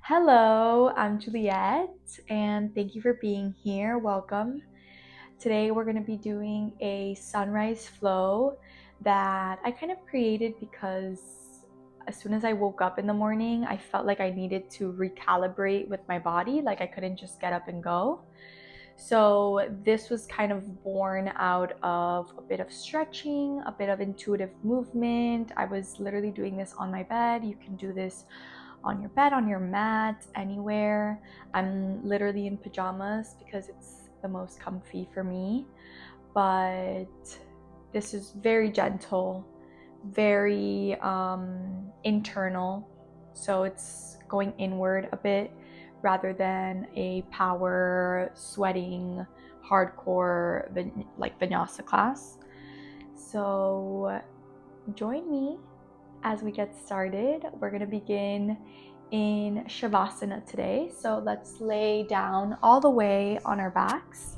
Hello, I'm Juliet, and thank you for being here. Welcome. Today, we're going to be doing a sunrise flow that I kind of created because as soon as I woke up in the morning, I felt like I needed to recalibrate with my body, like I couldn't just get up and go. So, this was kind of born out of a bit of stretching, a bit of intuitive movement. I was literally doing this on my bed. You can do this on your bed, on your mat, anywhere. I'm literally in pajamas because it's the most comfy for me. But this is very gentle, very internal. So it's going inward a bit rather than a power, sweating, hardcore, like vinyasa class. So join me as we get started. We're going to begin in shavasana today. So let's lay down all the way on our backs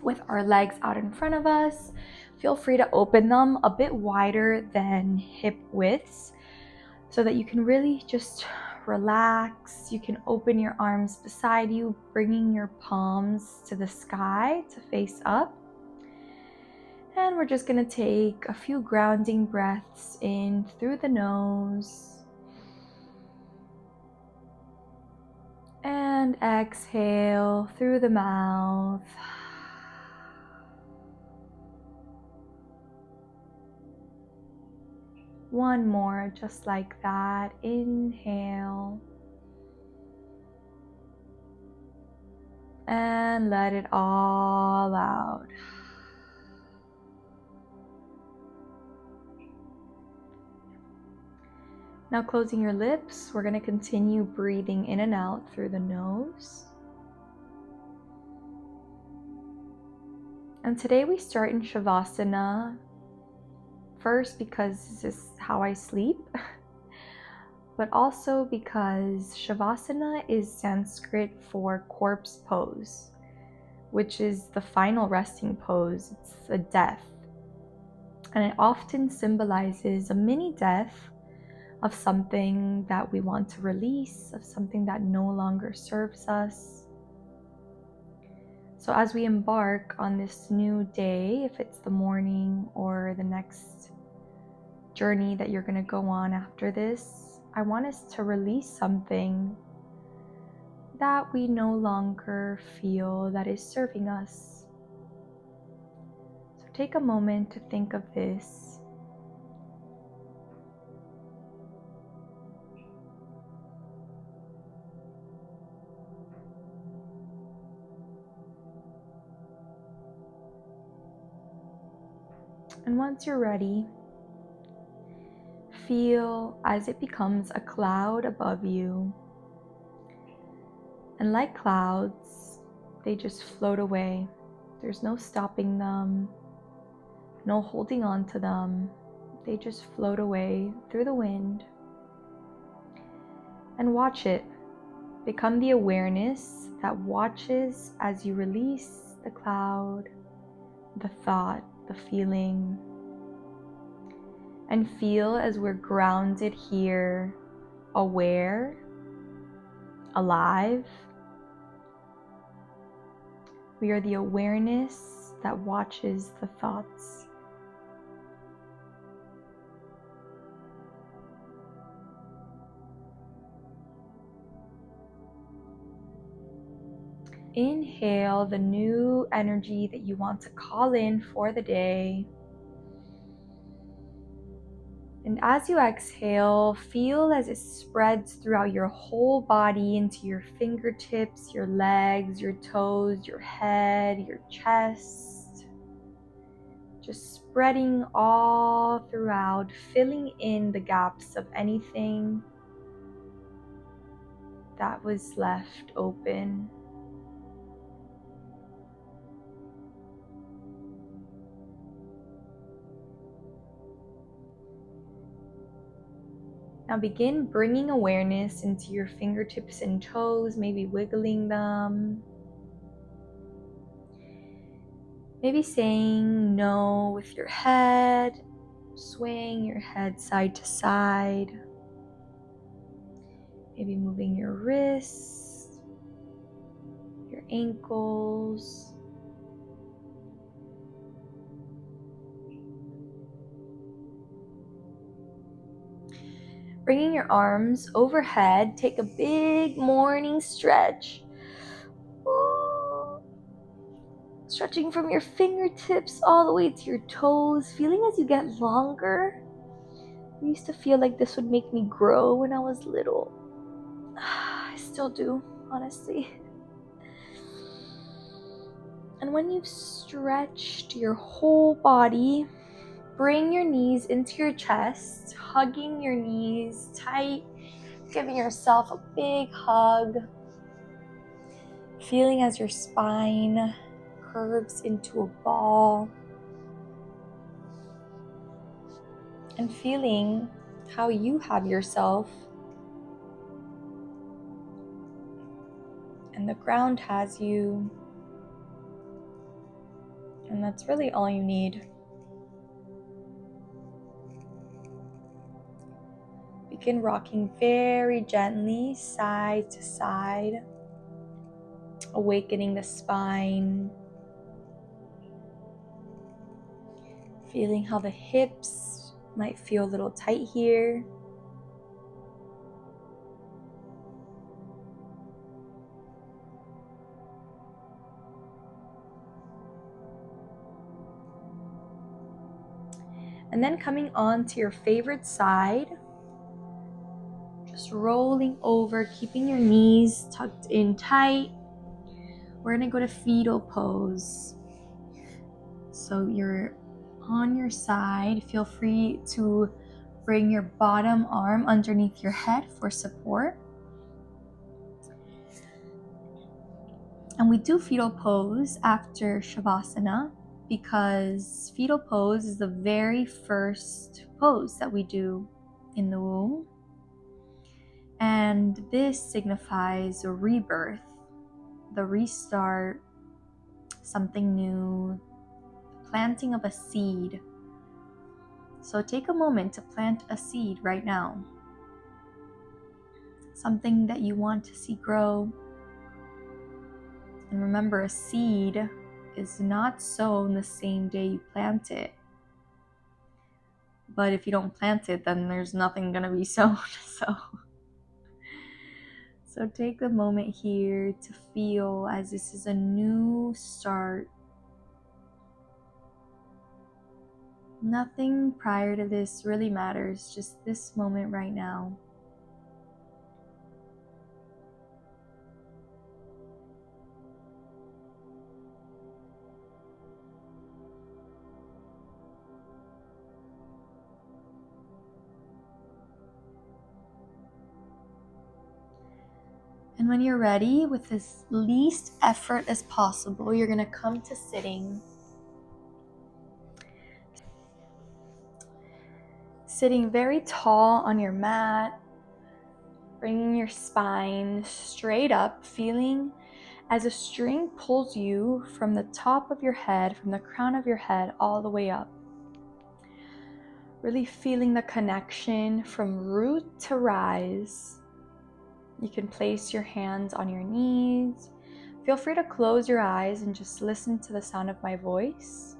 with our legs out in front of us. Feel free to open them a bit wider than hip widths so that you can really just relax. You can open your arms beside you, bringing your palms to the sky to face up. And we're just going to take a few grounding breaths in through the nose and exhale through the mouth. One more, just like that. Inhale and let it all out. Now closing your lips, we're going to continue breathing in and out through the nose. And today we start in shavasana, first because this is how I sleep, but also because shavasana is Sanskrit for corpse pose, which is the final resting pose. It's a death. And it often symbolizes a mini death of something that we want to release, of something that no longer serves us. So as we embark on this new day, if it's the morning or the next journey that you're going to go on after this, I want us to release something that we no longer feel that is serving us. So take a moment to think of this. And once you're ready, feel as it becomes a cloud above you. And like clouds, they just float away. There's no stopping them, no holding on to them. They just float away through the wind. And watch it. Become the awareness that watches as you release the cloud, the thought, the feeling. And feel as we're grounded here, aware, alive. We are the awareness that watches the thoughts. Inhale the new energy that you want to call in for the day. And as you exhale, feel as it spreads throughout your whole body into your fingertips, your legs, your toes, your head, your chest. Just spreading all throughout, filling in the gaps of anything that was left open. Now begin bringing awareness into your fingertips and toes, maybe wiggling them. Maybe saying no with your head, swaying your head side to side. Maybe moving your wrists, your ankles. Bringing your arms overhead, take a big morning stretch. Stretching from your fingertips all the way to your toes, feeling as you get longer. I used to feel like this would make me grow when I was little. I still do, honestly. And when you've stretched your whole body, bring your knees into your chest, hugging your knees tight, giving yourself a big hug, feeling as your spine curves into a ball, and feeling how you have yourself and the ground has you, and that's really all you need. Begin rocking very gently, side to side, awakening the spine, feeling how the hips might feel a little tight here. And then coming on to your favorite side, just rolling over, keeping your knees tucked in tight. We're gonna go to fetal pose. So you're on your side. Feel free to bring your bottom arm underneath your head for support. And we do fetal pose after shavasana because fetal pose is the very first pose that we do in the womb. And this signifies a rebirth, the restart, something new, the planting of a seed. So take a moment to plant a seed right now. Something that you want to see grow. And remember, a seed is not sown the same day you plant it. But if you don't plant it, then there's nothing gonna be sown. So take a moment here to feel as this is a new start. Nothing prior to this really matters, just this moment right now. And when you're ready, with as least effort as possible, you're gonna come to sitting. Sitting very tall on your mat, bringing your spine straight up, feeling as a string pulls you from the top of your head, from the crown of your head, all the way up. Really feeling the connection from root to rise. You can place your hands on your knees. Feel free to close your eyes and just listen to the sound of my voice.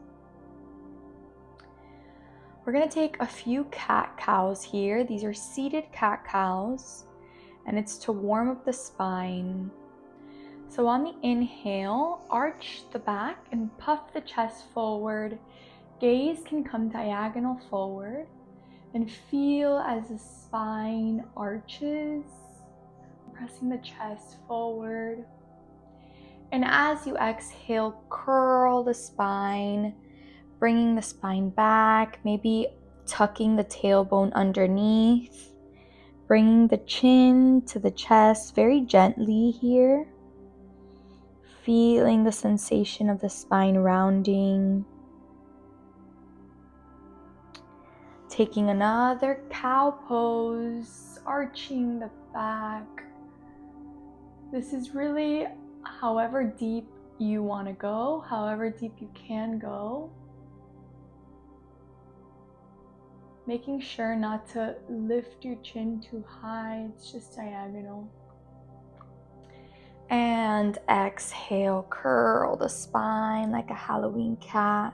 We're going to take a few cat-cows here. These are seated cat-cows, and it's to warm up the spine. So on the inhale, arch the back and puff the chest forward. Gaze can come diagonal forward, and feel as the spine arches, pressing the chest forward. And as you exhale, curl the spine, bringing the spine back, maybe tucking the tailbone underneath, bringing the chin to the chest very gently here, feeling the sensation of the spine rounding. Taking another cow pose, arching the back. This is really however deep you want to go, however deep you can go. Making sure not to lift your chin too high, it's just diagonal. And exhale, curl the spine like a Halloween cat.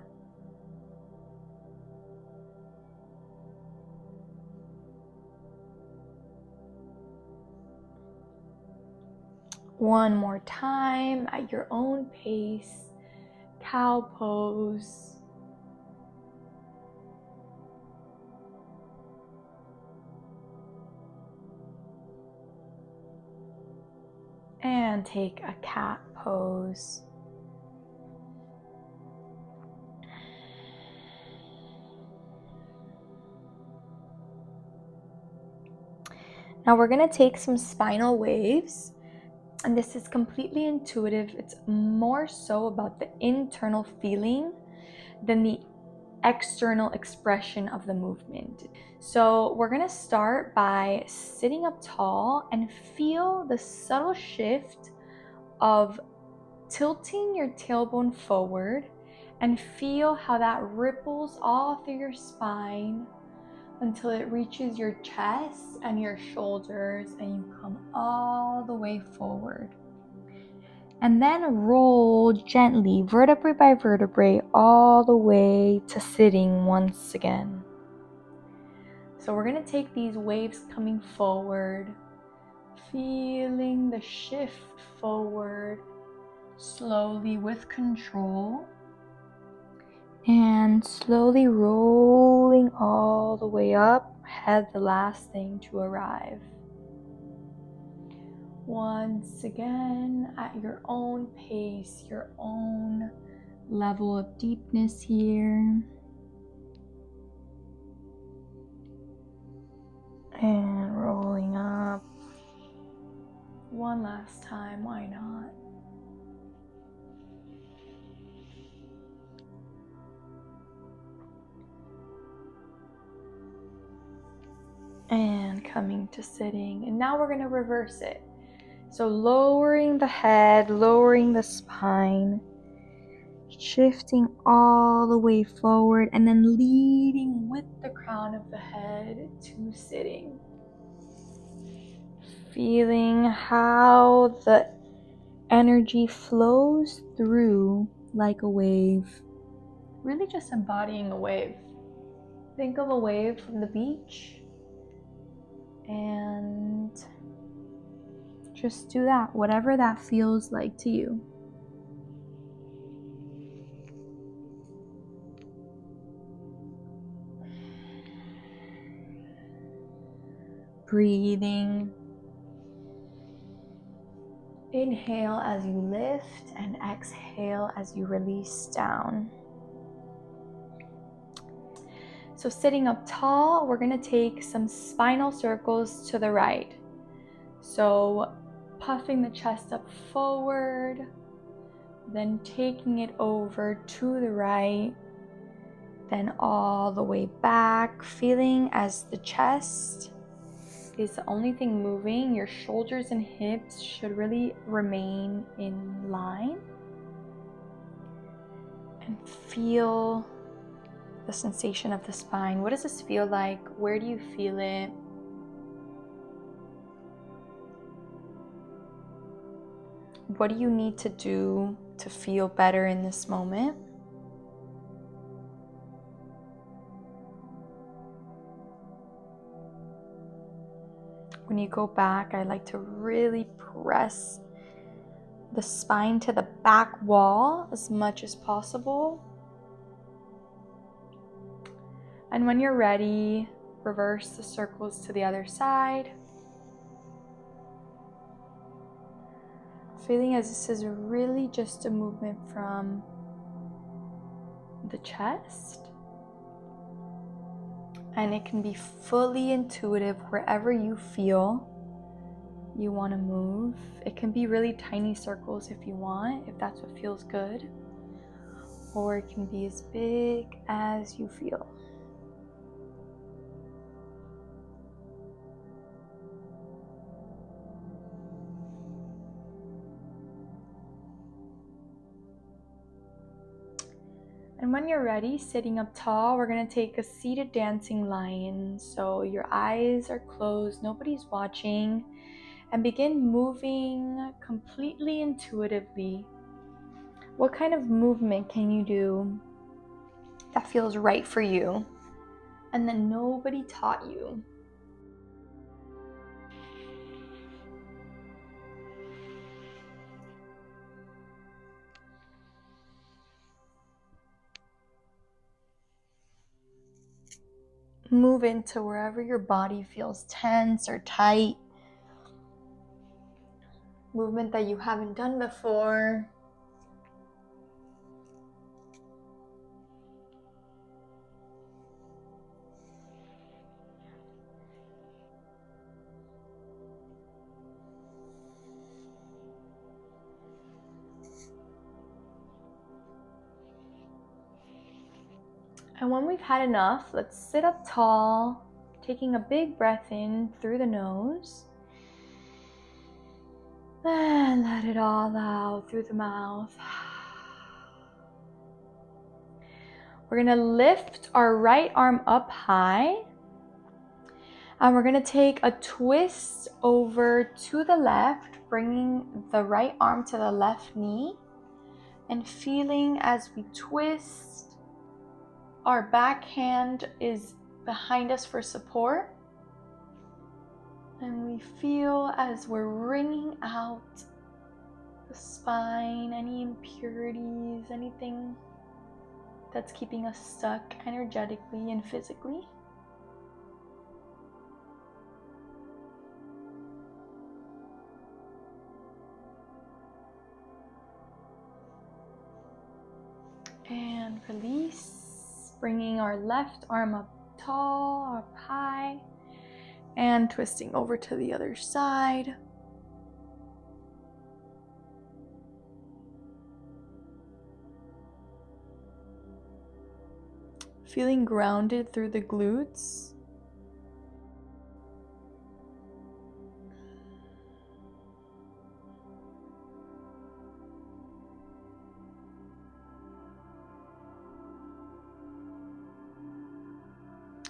One more time at your own pace, cow pose. And take a cat pose. Now we're going to take some spinal waves, and this is completely intuitive. It's more so about the internal feeling than the external expression of the movement. So we're going to start by sitting up tall and feel the subtle shift of tilting your tailbone forward, and feel how that ripples all through your spine until it reaches your chest and your shoulders, and you come all the way forward. And then roll gently, vertebrae by vertebrae, all the way to sitting once again. So we're going to take these waves coming forward, feeling the shift forward slowly with control, and slowly rolling all the way up, head the last thing to arrive. Once again, at your own pace, your own level of deepness here. And rolling up. One last time, why not? And coming to sitting. And now we're going to reverse it. So lowering the head, lowering the spine, shifting all the way forward, and then leading with the crown of the head to sitting. Feeling how the energy flows through like a wave. Really just embodying a wave. Think of a wave from the beach and just do that, whatever that feels like to you. Breathing. Inhale as you lift and exhale as you release down. So sitting up tall, we're going to take some spinal circles to the right. So puffing the chest up forward, then taking it over to the right, then all the way back, feeling as the chest is the only thing moving. Your shoulders and hips should really remain in line. And feel the sensation of the spine. What does this feel like? Where do you feel it? What do you need to do to feel better in this moment? When you go back, I like to really press the spine to the back wall as much as possible. And when you're ready, reverse the circles to the other side. Feeling as this is really just a movement from the chest. And it can be fully intuitive wherever you feel you want to move. It can be really tiny circles if you want, if that's what feels good. Or it can be as big as you feel. And when you're ready, sitting up tall, we're going to take a seated dancing lion. So your eyes are closed, nobody's watching, and begin moving completely intuitively. What kind of movement can you do that feels right for you and that nobody taught you? Move into wherever your body feels tense or tight. Movement that you haven't done before. And when we've had enough, let's sit up tall, taking a big breath in through the nose. And let it all out through the mouth. We're going to lift our right arm up high. And we're going to take a twist over to the left, bringing the right arm to the left knee. And feeling as we twist, our back hand is behind us for support. And we feel as we're wringing out the spine, any impurities, anything that's keeping us stuck energetically and physically. And release, bringing our left arm up tall, up high, and twisting over to the other side. Feeling grounded through the glutes.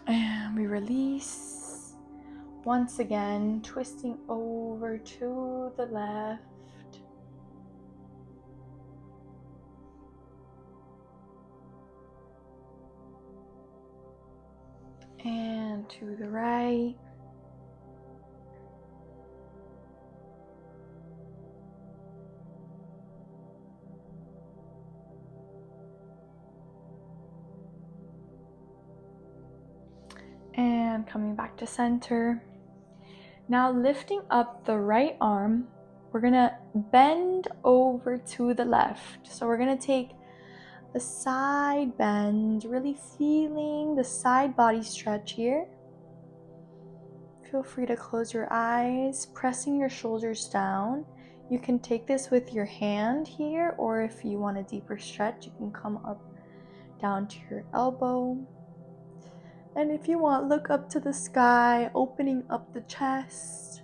And we release. Once again, twisting over to the left. And to the right. And coming back to center. Now lifting up the right arm, we're gonna bend over to the left. So we're gonna take a side bend, really feeling the side body stretch here. Feel free to close your eyes, pressing your shoulders down. You can take this with your hand here, or if you want a deeper stretch, you can come up down to your elbow. And if you want, look up to the sky, opening up the chest.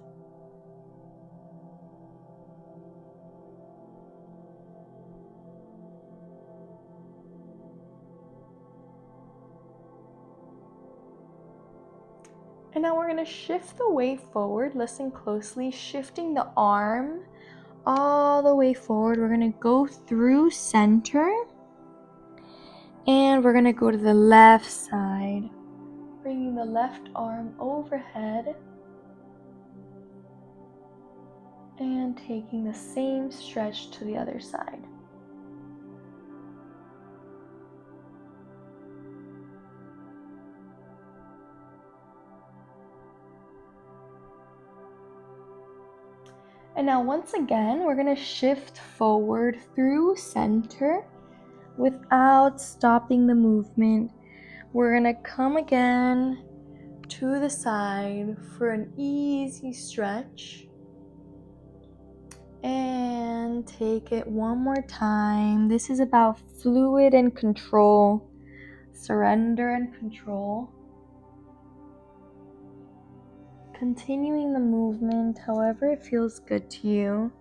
And now we're going to shift the weight forward. Listen closely, shifting the arm all the way forward. We're going to go through center. And we're going to go to the left side. Bringing the left arm overhead. And taking the same stretch to the other side. And now once again, we're going to shift forward through center without stopping the movement. We're going to come again to the side for an easy stretch. And take it one more time. This is about fluid and control, surrender and control. Continuing the movement however it feels good to you.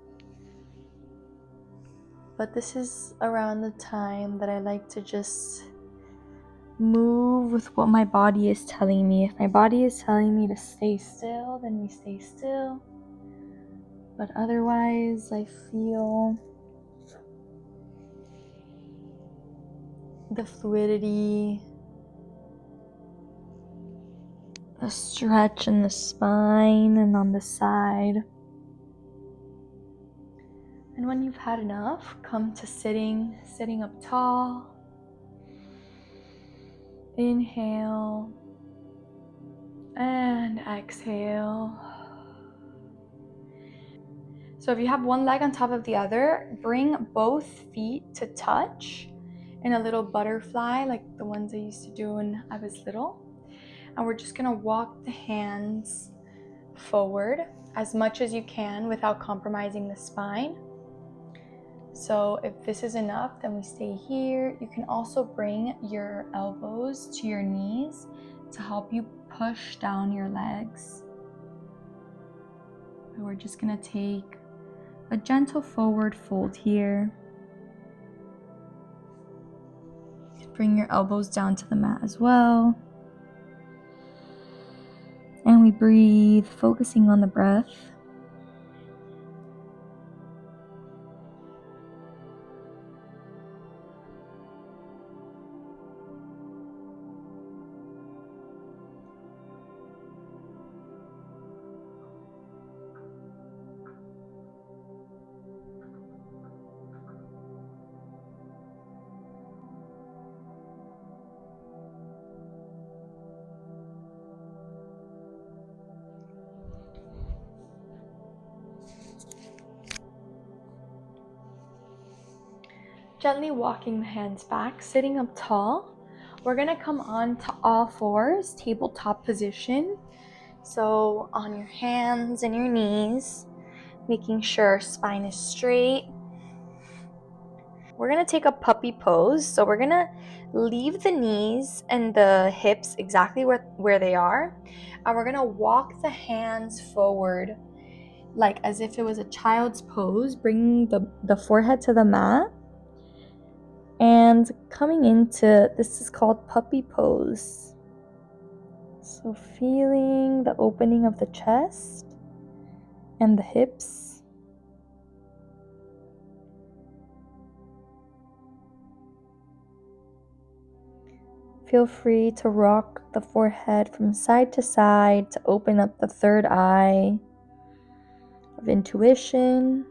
but this is around the time that I like to just move with what my body is telling me. If my body is telling me to stay still, then we stay still. But otherwise, I feel the fluidity, the stretch in the spine and on the side. And when you've had enough, come to sitting up tall. Inhale and exhale. So if you have one leg on top of the other, bring both feet to touch in a little butterfly like the ones I used to do when I was little. And we're just gonna walk the hands forward as much as you can without compromising the spine. So if this is enough, then we stay here. You can also bring your elbows to your knees to help you push down your legs. And we're just gonna take a gentle forward fold here. Bring your elbows down to the mat as well. And we breathe, focusing on the breath. Gently walking the hands back, sitting up tall. We're gonna come on to all fours, tabletop position. So on your hands and your knees, making sure spine is straight. We're gonna take a puppy pose. So we're gonna leave the knees and the hips exactly where they are. And we're gonna walk the hands forward like as if it was a child's pose, bringing the forehead to the mat. And coming into, this is called puppy pose. So feeling the opening of the chest and the hips. Feel free to rock the forehead from side to side to open up the third eye of intuition.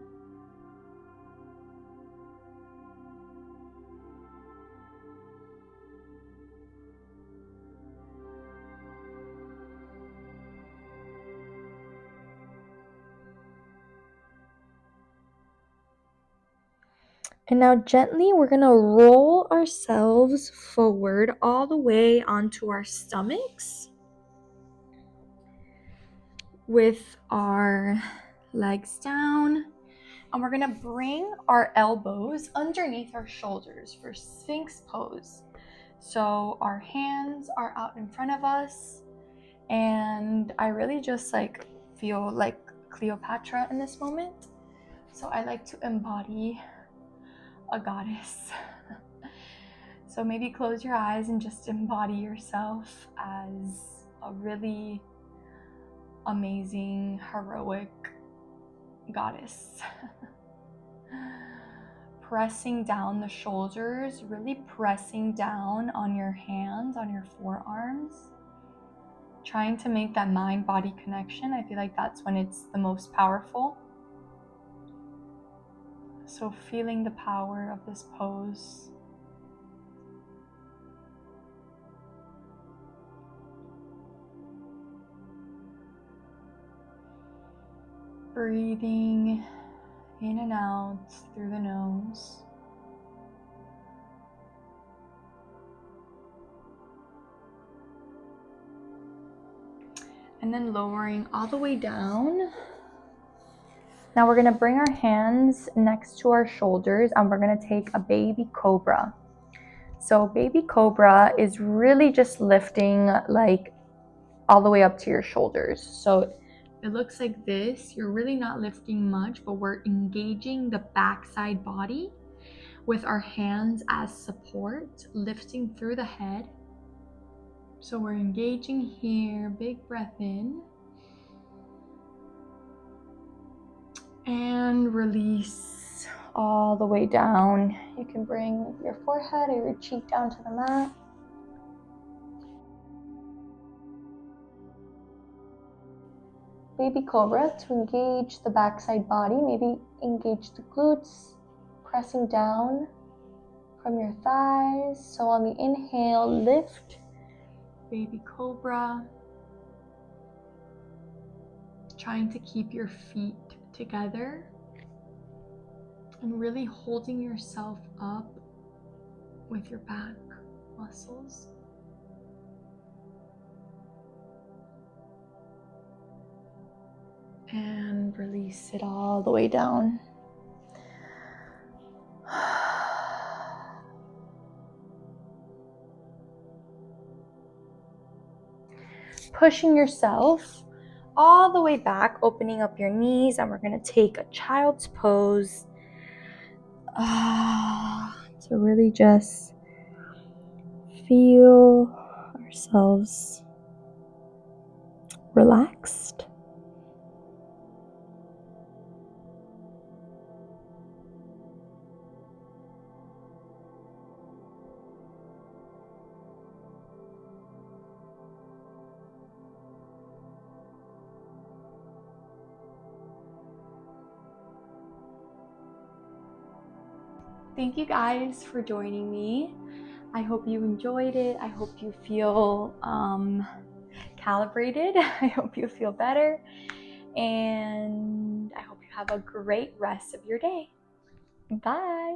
And now gently, we're gonna roll ourselves forward all the way onto our stomachs with our legs down. And we're gonna bring our elbows underneath our shoulders for Sphinx pose. So our hands are out in front of us. And I really just feel like Cleopatra in this moment. So I like to embody a goddess. So maybe close your eyes and just embody yourself as a really amazing, heroic goddess. Pressing down the shoulders, really pressing down on your hands, on your forearms. Trying to make that mind-body connection. I feel like that's when it's the most powerful. So feeling the power of this pose. Breathing in and out through the nose. And then lowering all the way down. Now we're gonna bring our hands next to our shoulders and we're gonna take a baby cobra. So baby cobra is really just lifting all the way up to your shoulders. So it looks like this. You're really not lifting much, but we're engaging the backside body. with our hands as support, lifting through the head. So we're engaging here, big breath in. And release all the way down. You can bring your forehead or your cheek down to the mat. Baby cobra to engage the backside body, maybe engage the glutes, pressing down from your thighs. So on the inhale, lift, baby cobra. Trying to keep your feet together and really holding yourself up with your back muscles. And release it all the way down. Pushing yourself all the way back, opening up your knees, and we're going to take a child's pose to really just feel ourselves relaxed. Thank you guys for joining me. I hope you enjoyed it. I hope you feel calibrated. I hope you feel better. And I hope you have a great rest of your day. Bye.